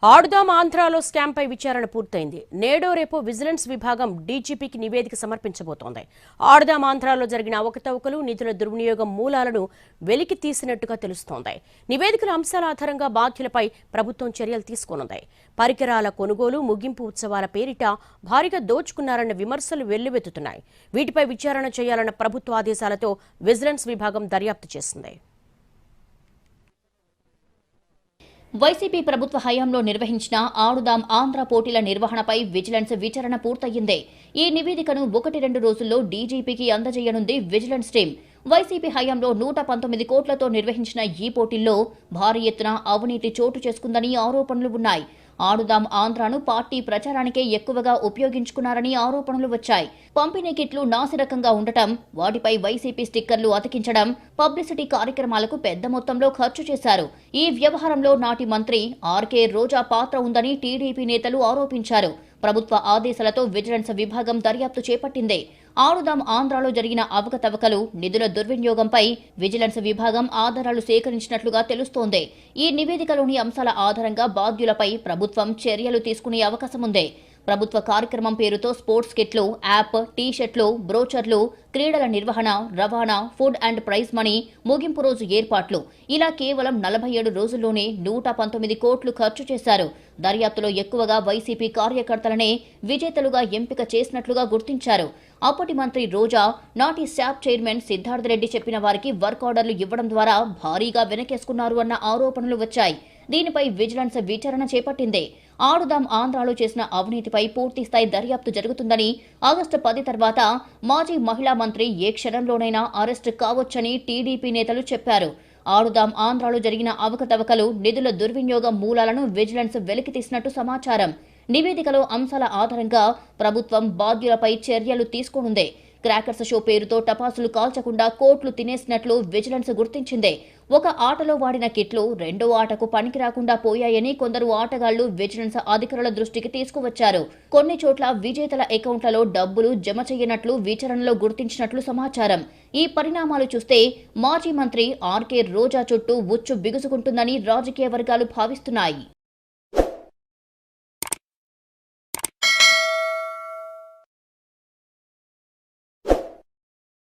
ఆడుదాం ఆంధ్రాలో స్కామ్ పై విచారణ పూర్తయింది. నేడో రేపో విజిలెన్స్ విభాగం డీజీపీకి నివేదిక సమర్పించబోతోంది. ఆడుదాం ఆంధ్రాలో జరిగిన అవకతవకలు, నిధుల దుర్వినియోగం మూలాలను వెలికి తీసినట్టుగా తెలుస్తోంది. నివేదికల అంశాల ఆధారంగా బాధ్యులపై ప్రభుత్వం చర్యలు తీసుకోనుంది. పరికరాల కొనుగోలు, ముగింపు ఉత్సవాల పేరిట భారీగా దోచుకున్నారన్న విమర్శలు వెల్లువెత్తుతున్నాయి. వీటిపై విచారణ చేయాలన్న ప్రభుత్వ ఆదేశాలతో విజిలెన్స్ విభాగం దర్యాప్తు చేసింది. వైసీపీ ప్రభుత్వ హయాంలో నిర్వహించిన ఆడుదాం ఆంధ్ర పోటీల నిర్వహణపై విజిలెన్స్ విచారణ పూర్తయింది. ఈ నివేదికను 1-2 రోజుల్లో డీజీపీకి అందజేయనుంది విజిలెన్స్ టీం. వైసీపీ హయాంలో 119 కోట్లతో నిర్వహించిన ఈ పోటీల్లో భారీ ఎత్తున అవినీతి చోటు చేసుకుందని ఆరోపణలు ఉన్నాయి. ఆడుదాం ఆంధ్రాను పార్టీ ప్రచారానికే ఎక్కువగా ఉపయోగించుకున్నారని ఆరోపణలు వచ్చాయి. పంపిణీ కిట్లు నాసిరకంగా ఉండటం, వాటిపై వైసీపీ స్టిక్కర్లు అతికించడం, పబ్లిసిటీ కార్యక్రమాలకు పెద్ద మొత్తంలో ఖర్చు చేశారు. ఈ వ్యవహారంలో నాటి మంత్రి ఆర్కే రోజా పాత్ర ఉందని టీడీపీ నేతలు ఆరోపించారు. ప్రభుత్వ ఆదేశాలతో విజిలెన్స్ విభాగం దర్యాప్తు చేపట్టింది. ఆడుదాం ఆంధ్రాలో జరిగిన అవకతవకలు, నిధుల దుర్వినియోగంపై విజిలెన్స్ విభాగం ఆధారాలు సేకరించినట్లుగా తెలుస్తోంది. ఈ నివేదికలోని అంశాల ఆధారంగా బాధ్యులపై ప్రభుత్వం చర్యలు తీసుకునే అవకాశముంది. ప్రభుత్వ కార్యక్రమం పేరుతో స్పోర్ట్స్ కిట్లు, యాప్, టీ-షర్ట్లు, బ్రోచర్లు, క్రీడల నిర్వహణ, రవాణా, ఫుడ్ అండ్ ప్రైజ్ మనీ, ముగింపు రోజు ఏర్పాట్లు ఇలా కేవలం 47 రోజుల్లోనే 119 కోట్లు ఖర్చు చేశారు. దర్యాప్తులో ఎక్కువగా వైసీపీ కార్యకర్తలనే విజేతలుగా ఎంపిక చేసినట్లుగా గుర్తించారు. అప్పటి మంత్రి రోజా, నాటి శాప్ చైర్మన్ సిద్ధార్థరెడ్డి చెప్పిన వారికి వర్క్ ఆర్డర్లు ఇవ్వడం ద్వారా భారీగా వెనకేసుకున్నారు అన్న ఆరోపణలు వచ్చాయి. దీనిపై విజిలెన్స్ విచారణ చేపట్టింది. ఆడుదాం ఆంధ్రాలో చేసిన అవినీతిపై పూర్తిస్థాయి దర్యాప్తు జరుగుతుందని, ఆగస్టు 10 తర్వాత మాజీ మహిళా మంత్రి ఏ క్షణంలోనైనా అరెస్టు కావచ్చని టీడీపీ నేతలు చెప్పారు. ఆడుదాం ఆంధ్రాలో జరిగిన అవకతవకలు, నిధుల దుర్వినియోగం మూలాలను విజిలెన్స్ వెలికితీసినట్టు సమాచారం. నివేదికలో అంశాల ఆధారంగా ప్రభుత్వం బాధ్యులపై చర్యలు తీసుకోనుంది. క్రాకర్స్ షో పేరుతో టపాసులు కాల్చకుండా కోట్లు తినేసినట్లు విజిలెన్స్ గుర్తించింది. ఒక ఆటలో వాడిన కిట్లు రెండో ఆటకు పనికి రాకుండా పోయాయని కొందరు ఆటగాళ్లు విజిలెన్స్ అధికారుల దృష్టికి తీసుకువచ్చారు. కొన్ని చోట్ల విజేతల అకౌంట్లలో డబ్బులు జమ చేయనట్లు విచారణలో గుర్తించినట్లు సమాచారం. ఈ పరిణామాలు చూస్తే మాజీ మంత్రి ఆర్కే రోజా చుట్టూ ఉచ్చు బిగుసుకుంటుందని రాజకీయ వర్గాలు భావిస్తున్నాయి.